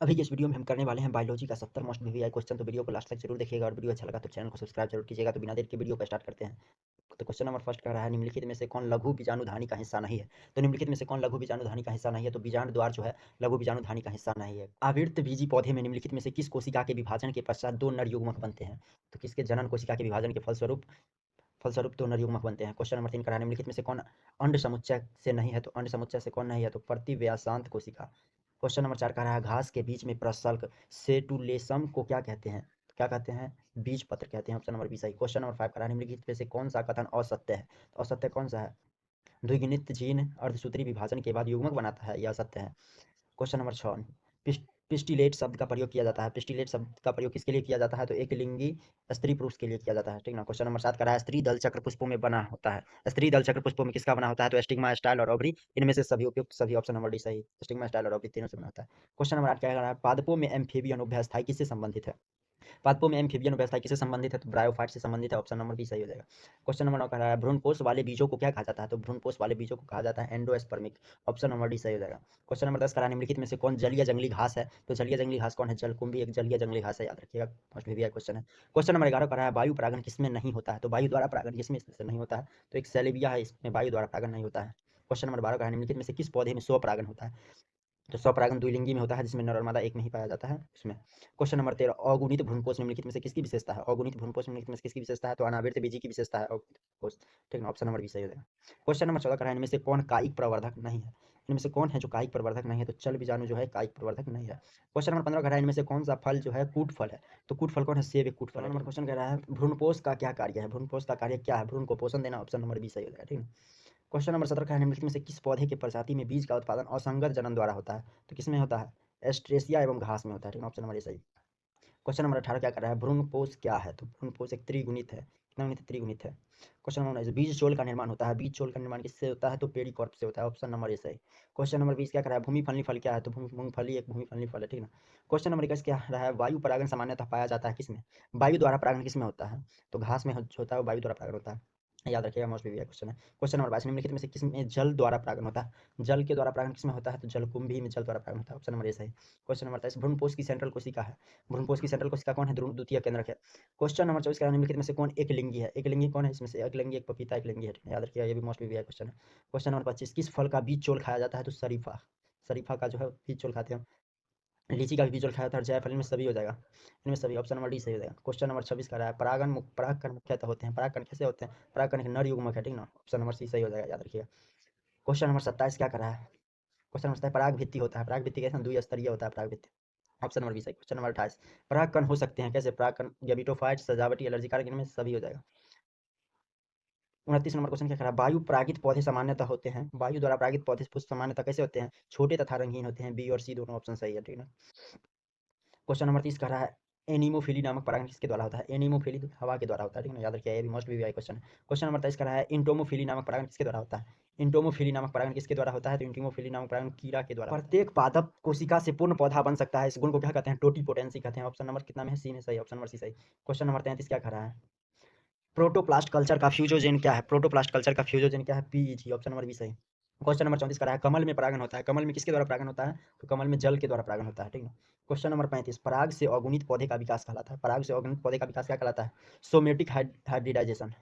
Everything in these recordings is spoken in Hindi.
अभी के इस वीडियो में हम करने वाले हैं बायोलॉजी का 70 मोस्ट वीवीआई क्वेश्चन। तो वीडियो को लास्ट तक जरूर देखिएगा और वीडियो अच्छा लगा तो चैनल को सब्सक्राइब जरूर कीजिएगा। तो बिना देर के वीडियो को स्टार्ट करते हैं। तो क्वेश्चन नंबर फर्स्ट कह रहा है, निम्नलिखित में से कौन लघु बीजाणुधानी का हिस्सा नहीं है। तो निम्नलिखित में से कौन लघु बीजाणुधानी का हिस्सा नहीं है, तो बीजांड द्वार जो है लघु बीजाणुधानी का हिस्सा नहीं है। आवृत्त बीजी पौधे में निम्नलिखित में से किस कोशिका के विभाजन के पश्चात दो नर युग्मक बनते हैं। तो किसके जनन कोशिका के विभाजन के फलस्वरूप फलस्वरूप दो नर युग्मक बनते हैं। क्वेश्चन नंबर 3 कह रहा है, निम्नलिखित में से कौन अंड समुच्चय से नहीं है। तो अंड समुच्चय से कौन नहीं है, तो प्रतिव्यासांत कोशिका। क्वेश्चन नंबर 4 कह रहा है, घास के बीच में प्रशल्क सेटुलेसम को क्या कहते हैं। तो क्या कहते हैं, बीज पत्र कहते हैं। ऑप्शन नंबर बी सही। क्वेश्चन नंबर 5 कह रहा है, निम्नलिखित में से कौन सा कथन असत्य है। तो असत्य कौन सा है, द्विगुणित जीन अर्धसूत्री विभाजन के बाद युग्मक बनाता है, यह सत्य है। क्वेश्चन नंबर 6, पिस्टिलेट शब्द का प्रयोग किया जाता है। पिस्टिलेट शब्द का प्रयोग किसके लिए किया जाता है, तो एक लिंगी स्त्री पुरुष के लिए किया जाता है, ठीक ना। क्वेश्चन नंबर 7 का रहा है, स्त्री दल चक्र पुष्पों में बना होता है। स्त्री दल चक्र पुष्पों में किसका बना होता है, तो स्टिग्मा, स्टाइल और ओवरी, इनमें से सभी उपयुक्त सभी। ऑप्शन नंबर डी सही। स्टिग्मा, स्टाइल और ओवरी तीनों से बना होता है। क्वेश्चन नंबर 8 क्या कह रहा है, पादपों में एम्फीबियन अभ्यस्थाई किससे संबंधित है। पादपों में एम्फीबियन अवस्था किससे संबंधित है, तो ब्रायोफाइट से संबंधित है। ऑप्शन नंबर बी सही हो जाएगा। क्वेश्चन नंबर 9 कह रहा है, भ्रूणपोष वाले बीजों को क्या कहा जाता है, तो भ्रूणपोष वाले बीजों को कहा जाता है एंडोस्पर्मिक। ऑप्शन नंबर डी सही हो जाएगा। क्वेश्चन नंबर 10 कह रहा है, निम्नलिखित में से कौन जलीय जंगली घास है। तो जलीय जंगली घास कौन है, जलकुंभी एक जलीय जंगली घास है, याद रखिएगा, मोस्ट वीवीआई क्वेश्चन है। क्वेश्चन नंबर 11 कह रहा है, वायु परागण किसमें नहीं होता है। तो वायु द्वारा परागण किसमें से नहीं होता है, तो एक सेलेबिया है, इसमें वायु द्वारा परागण नहीं होता है। क्वेश्चन नंबर 12 कह रहा है, निम्नलिखित में से किस पौधे में स्वपरागण होता है। तो स्वपरागण द्विलिंगी में होता है, जिसमें नर और मादा एक में ही पाया जाता है इसमें। क्वेश्चन नंबर 13, अगुणित भ्रूणपोष निम्नलिखित में से किसकी विशेषता है। अगुणित भ्रूणपोष निम्नलिखित में से किसकी विशेषता है, तो अनावृत बीजी की विशेषता है अगुणित भ्रूणपोष, ठीक ना। ऑप्शन नंबर बी सही हो जाएगा। क्वेश्चन नंबर 14 कह इनमें से कौन कायिक प्रवर्धक नहीं है। इनमें से कौन है जो कायिक प्रवर्धक नहीं है, तो चल बीजाणु जो है कायिक प्रवर्धक नहीं है। क्वेश्चन नंबर 15 कह रहा है, इनमें से कौन सा फल जो है कूट फल है। तो कूट फल कौन है, सेब एक कूट फल है। नंबर क्वेश्चन कह रहा है, भ्रूणपोष का क्या कार्य है। भ्रूणपोष का कार्य क्या है, भ्रूण को पोषण देना। ऑप्शन नंबर बी सही हो जाएगा, ठीक है। क्वेश्चन नंबर 17 का है, निम्नलिखित में से किस पौधे के प्रजाति में बीज का उत्पादन असंगत जनन द्वारा होता है। तो किसमें होता है, एस्ट्रेसिया एवं घास में होता है, ठीक है। ऑप्शन नंबर ए सही। क्वेश्चन नंबर 18 क्या कर रहा है, भ्रूणपोष क्या है। तो भ्रूणपोष एक त्रिगुणित है, कितना गुणित है, त्रिगुणित है। क्वेश्चन नंबर 19, बीज चोल का निर्माण होता है। बीज चोल का निर्माण किससे होता है, तो पेरिकॉर्प से होता है। ऑप्शन नंबर ए सही। क्वेश्चन नंबर 20 क्या कर रहा है, भूमि फलनी फल क्या है। तो मूंगफली एक भूमि फलनी फल है, ठीक है। क्वेश्चन नंबर 21 क्या रहा है, वायु परागण सामान्यतः पाया जाता है किसमें। वायु द्वारा परागण किसमें होता है, तो घास में होता है, वायु द्वारा परागण होता है, याद रखिएगा, मोस्ट वीवीआई क्वेश्चन है। क्वेश्चन नंबर 22, निम्नलिखित में से किसमें जल द्वारा परागण होता है। जल के द्वारा परागण किसमें होता है, तो जलकुंभी में जल द्वारा परागण होता है। ऑप्शन नंबर ए सही। क्वेश्चन नंबर 23, भ्रूणपोष की सेंट्रल कोशिका है। भ्रूणपोष की सेंट्रल कोशिका कौन है, द्वितीय केंद्रक है। क्वेश्चन नंबर 24 का, निम्नलिखित में से कौन एक लिंगी है। एक लिंगी कौन है, इसमें से एक लिंगी एक पपीता एक लिंगी है, याद रखिएगा, ये भी मोस्ट वीवीआई क्वेश्चन है। क्वेश्चन नंबर 25, किस फल का बीज चोल खाया जाता है, तो शरीफा। शरीफा का जो है बीज चोल खाते हैं। लीची का भी बीज चोल खाया जाता है, जायफल, इनमें सभी हो जाएगा, इनमें सभी। ऑप्शन नंबर डी सही हो जाएगा। क्वेश्चन नंबर 26 का रहा है, परागकण मुख्यतः होते हैं। परागकण कैसे होते हैं, परागकण एक नर युग्मक है, ठीक ना। ऑप्शन नंबर सी सही हो जाएगा, याद रखिएगा। क्वेश्चन नंबर 27 क्या कर रहा है, क्वेश्चन नंबर 27 पराग भित्ति होता है। पराग भित्ति कैसे, द्विस्तरीय होता है पराग भित्ति। ऑप्शन नंबर 20 है। क्वेश्चन नंबर 28, परागकण हो सकते हैं कैसे, परागकण गैमेटोफाइट, सजावटी, एलर्जी कारक, इनमें सभी हो जाएगा। 29 नंबर क्वेश्चन क्या करा, वायु परागित पौधे सामान्यतः होते हैं। वायु द्वारा परागित पौधे पुष्प सामान्यतः कैसे होते हैं, छोटे तथा रंगीन होते हैं। बी और सी दोनों ऑप्शन सही है, ठीक है। क्वेश्चन नंबर 30 कह रहा है, एनीमोफिली नामक परागण किसके द्वारा होता है। एनीमोफिली हवा के द्वारा होता है, ठीक है ना, याद रखिए, ये भी मोस्ट वीवीआई क्वेश्चन है। क्वेश्चन नंबर 23 कह रहा है, इंटोमोफिली नामक परागण किसके द्वारा होता है। इंटोमोफिली नामक परागण किसके द्वारा होता है, तो इंटीमोफिली नामक परागण कीड़ा के द्वारा। प्रत्येक पादप कोशिका से पूर्ण पौधा बन सकता है, इस गुण को क्या कहते हैं, टोटीपोटेंसी कहते हैं। ऑप्शन नंबर कितना में है, सी में सही। ऑप्शन नंबर सी सही। क्वेश्चन नंबर 33 क्या कह रहा है, प्रोटोप्लास्ट कल्चर का फ्यूजोजेन क्या है। प्रोटोप्लास्ट कल्चर का फ्यूजोजेन क्या है, पीईजी। ऑप्शन नंबर बी सही। क्वेश्चन नंबर 34 करा है, कमल में परागण होता है। कमल में किसके द्वारा परागण होता है, तो कमल में जल के द्वारा परागण होता है, ठीक है। क्वेश्चन नंबर 35, पराग से अगुणित पौधे का विकास कहलाता है। पराग से अगुणित पौधे का विकास क्या कहलाता है, सोमेटिक हाइब्रिडाइजेशन।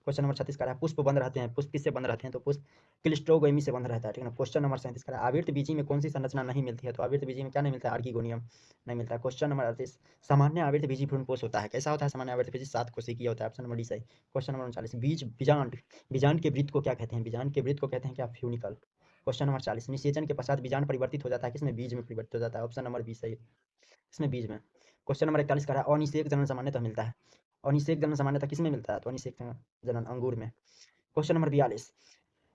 क्वेश्चन नंबर 36 करा है, पुष्प बंद रहते हैं। पुष्प किससे बंद रहते हैं, तो पुष्प क्लिस्ट्रोगोमी से बंद रहता है, ठीक है ना। क्वेश्चन नंबर 37 करा है, आवृत बीजी में कौन सी संरचना नहीं मिलती है, तो आवृत बीजी में क्या नहीं मिलता है, आर्किगोनियम नहीं मिलता है। क्वेश्चन नंबर 38, सामान्य आवृत बीजी भ्रूणपोष होता है, कैसा होता है सामान्य आवृत बीजी, 7 कोशिकीय होता है। ऑप्शन नंबर डी सही। क्वेश्चन नंबर 39, बीज बीजांड, बीजांड के वृत्त को क्या कहते हैं, बीजांड के वृत्त को कहते हैं क्या, फ्यूनिकल। क्वेश्चन नंबर 40, निषेचन के पश्चात बीजांड परिवर्तित हो जाता है किसमें, बीज में परिवर्तित हो जाता है। ऑप्शन नंबर बी सही, इसमें बीज में। क्वेश्चन नंबर 41 कह रहा है, अनिषेक जनन सामान्यतः मिलता है। अनिषेक जनन सामान्यतः किसमें मिलता है, तो अनिषेक जनन अंगूर में। क्वेश्चन नंबर 42,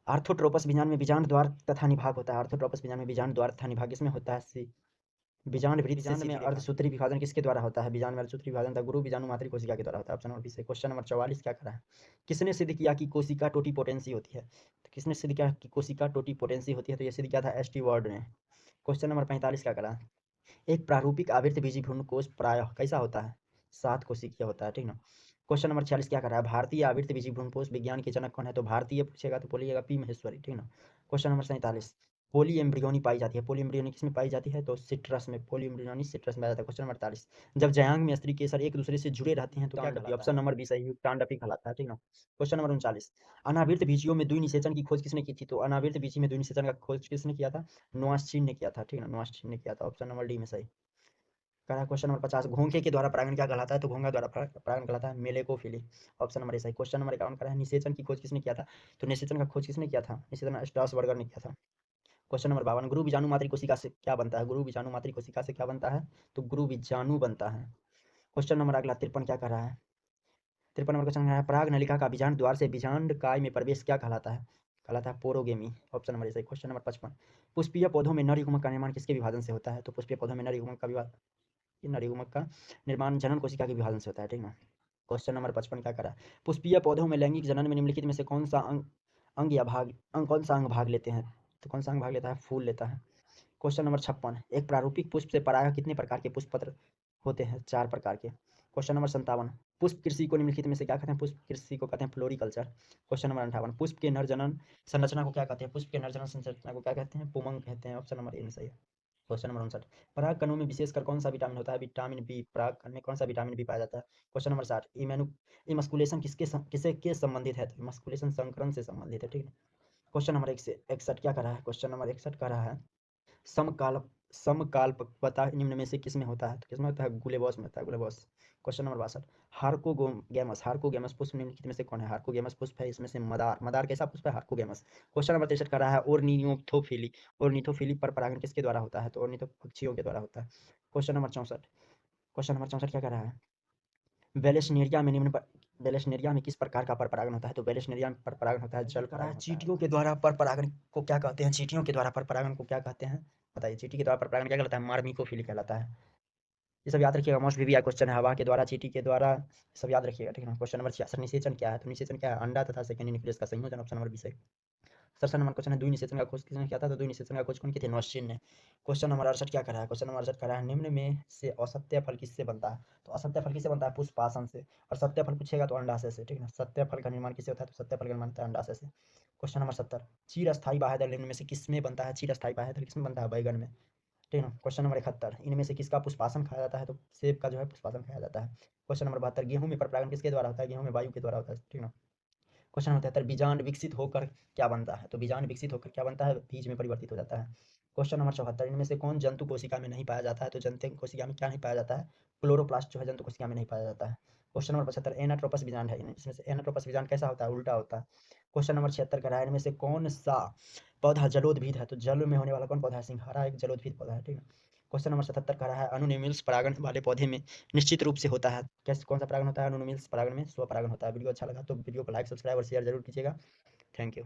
आर्थोट्रोपस बीजांड में बीजांड द्वार तथा निभाग होता है। आर्थोट्रोपस बीजांड में बीजांड द्वार तथा निभाग किसमें होता है, सी। बीजांड वृत्त से में अर्धसूत्री विभाजन किसके द्वारा होता है, बीजांड में अर्धसूत्री विभाजन था गुरु बीजाणु मातृ कोशिका के द्वारा होता है। ऑप्शन नंबर बी सही। क्वेश्चन नंबर 44 क्या करा है, किसने सिद्ध किया कि कोशिका टोटीपोटेंसी होती है। तो किसने सिद्ध किया कि कोशिका टोटीपोटेंसी होती है, तो ये सिद्ध किया था एसटी वार्ड ने। क्वेश्चन नंबर 45 क्या करा, एक प्रारूपिक आवृत्त बीजी भ्रूणकोष प्रायः कैसा होता है, 7 कोशिकीय होता है, ठीक ना। क्वेश्चन नंबर 46 क्या कर रहा है, भारतीय आवृत्त बीजी भ्रूणकोष विज्ञान के जनक कौन है, तो भारतीय पूछेगा तो बोलिएगा पी महेश्वरी, ठीक ना। क्वेश्चन नंबर 47, पोली एम्ब्रियोनी पाई जाती है। पोली एम्ब्रियोनी किसमें पाई जाती है? तो सिट्रस में, पोली एम्ब्रियोनी सिट्रस में पाया जाता है। क्वेश्चन नंबर 48, जब जयांग में स्त्री केसर एक दूसरे से जुड़े रहते हैं तो क्या कहलाता है? ऑप्शन नंबर बी सही है, युक्तांड कहलाता है, ठीक ना। क्वेश्चन नंबर 39, अनावृत बीजियों में द्विनिषेचन की खोज किसने की थी? तो अनावृत बीजी में द्विनिषेचन का खोज किसने किया था? नोआस्चिन ने किया था, ठीक ना, नोआस्चिन ने किया था। ऑप्शन नंबर डी में सही। कह रहा है क्वेश्चन नंबर 50, घोंघे के द्वारा परागण क्या कहलाता है? तो घोंघा द्वारा परागण कहलाता है मेलेकोफिली। ऑप्शन नंबर ए सही। क्वेश्चन नंबर 51 कह रहा है निषेचन की खोज किसने किया था? तो निषेचन का खोज किसने किया था? निषेचन स्ट्रासबर्गर ने किया था। क्वेश्चन नंबर 52, गुरु बीजाणु मातृ कोशिका से क्या बनता है? गुरु बीजाणु मातृ कोशिका से क्या बनता है? तो गुरु बीजाणु बनता है। क्वेश्चन नंबर अगला 53 क्या कर रहा है? 53 नंबर क्वेश्चन है, पराग नलिका का बीजांड द्वार से बीजांड काय में प्रवेश क्या कहलाता है? कहलाता है पोरोगेमी। ऑप्शन नंबर ए सही। क्वेश्चन नंबर 55, पुष्पीय पौधों में नर युग्मक का निर्माण किसके विभाजन से होता है? तो पुष्पीय पौधों में नर युग्मक नर युग्मक का निर्माण जनन कोशिका के विभाजन से होता है, ठीक ना। क्वेश्चन नंबर 55 क्या करा? पुष्पीय पौधों में लैंगिक जनन में निम्नलिखित में से कौन सा अंग या कौन सा अंग भाग लेते हैं? तो कौन सा अंग भाग लेता है? फूल लेता है। क्वेश्चन नंबर 56, एक प्रारूपिक पुष्प से प्रायः कितने प्रकार के पुष्प पत्र होते हैं? 4 प्रकार के। क्वेश्चन नंबर 57, पुष्प कृषि को निम्नलिखित में से क्या कहते हैं? पुष्प कृषि को कहते हैं फ्लोरिकल्चर। क्वेश्चन नंबर 58, पुष्प के नर जनन संरचना को क्या कहते हैं? पुष्प के नर जनन संरचना को क्या कहते हैं? पुमंग कहते हैं। ऑप्शन नंबर ए में सही है। क्वेश्चन नंबर 59, पराग कणों में विशेषकर कौन सा विटामिन होता है? Vitamin B. पराग कण में कौन सा विटामिन बी पाया जाता है? क्वेश्चन नंबर 60, इमस्कुलेशन किससे के संबंधित है? तो इमस्कुलेशन संकरण से संबंधित है, ठीक है। क्वेश्चन नंबर 61 क्या कर रहा है? क्वेश्चन नंबर 61 कर रहा है, समकाल समकाल्पकता निम्न में से किसमें होता है? तो किसमें होता है? गुलेबॉस में होता है, गुलेबॉस। क्वेश्चन नंबर 62, हार्कोगेमस पुष्प निम्नलिखित में से कौन है? हार्कोगेमस पुष्प है इसमें से मदार कैसा पुष्प है? हार्कोगेमस। क्वेश्चन नंबर 63 कर रहा है, ओर्निथोफिली पर परागण किसके द्वारा होता है? तो ओर्निथो पक्षियों के द्वारा होता है। क्वेश्चन नंबर 64 क्या कर रहा है? वेलेस्नेरिया में किस प्रकार का पर परागण होता है? तो वेलेस्नेरिया में पर परागण होता है जल परागण। चींटियों के द्वारा पर परागण को क्या कहते हैं? चींटियों के द्वारा पर परागण को क्या कहते हैं? बताइए, चींटी के द्वारा पर परागण क्या कहलाता है? मार्मिकोफिली कहलाता है। ये सब याद रखिएगा, मोस्ट वीवीआई क्वेश्चन है। हवा के द्वारा, चींटी के द्वारा, सब याद रखिएगा, ठीक है। क्वेश्चन नंबर 66, निषेचन क्या है? तो निषेचन क्या है? अंडा तथा सेकेंडरी न्यूक्लियस का संयोजन। Option number 20। 67 नंबर क्वेश्चन है, द्विनिषेचन का खोज किसने किया था? तो द्विनिषेचन का खोज कौन की थी? नॉस्चिन ने। क्वेश्चन नंबर 68 क्या कर रहा है? क्वेश्चन नंबर 68 कर रहा है, निम्न में से असत्य फल किससे बनता है? तो असत्य फल किससे बनता है? पुष्पासन से। और सत्य फल पूछेगा तो अंडाशय से, ठीक है ना। सत्य फल का निर्माण किससे होता है? तो सत्य फल का निर्माण होता है अंडाशय से। क्वेश्चन नंबर 70, चीर स्थायी बाह्यदल निम्न में से किसमें बनता है? चीर स्थायी बाह्यदल किसमें बनता है? बैगन में, ठीक है ना। क्वेश्चन नंबर 71, इनमें से किसका पुष्पासन खाया जाता है? तो सेब का जो है पुष्पासन खाया जाता है। क्वेश्चन नंबर 72, गेहूं में पर परागण किसके द्वारा होता है? गेहूं में वायु के द्वारा होता है, ठीक है ना। क्वेश्चन नंबर 73, बीजांड विकसित होकर क्या बनता है? तो बीजांड विकसित होकर क्या बनता है? बीज में परिवर्तित हो जाता है। क्वेश्चन नंबर 74, इनमें से कौन जंतु कोशिका में नहीं पाया जाता है? तो जंतु कोशिका में क्या नहीं पाया जाता है? क्लोरोप्लास्ट जो है जंतु कोशिका में नहीं पाया जाता है। क्वेश्चन नंबर 75, एनाट्रोपस बीजांड है, इसमें से एनाट्रोपस बीजांड कैसा होता है? उल्टा होता है। क्वेश्चन नंबर 76 का है, इनमें से कौन सा पौधा जलोद्भिद है? तो जल में होने वाला कौन पौधा है? सिंघाड़ा एक जलोद्भिद पौधा है, ठीक है। क्वेश्चन नंबर 77 का है, अनुनिमिल्स परागण वाले पौधे में निश्चित रूप से होता है, कैसे कौन सा परागण होता है? अनुनिमिल्स परागण में स्व परागण होता है। वीडियो अच्छा लगा तो वीडियो को लाइक, सब्सक्राइब और शेयर जरूर कीजिएगा। Thank you.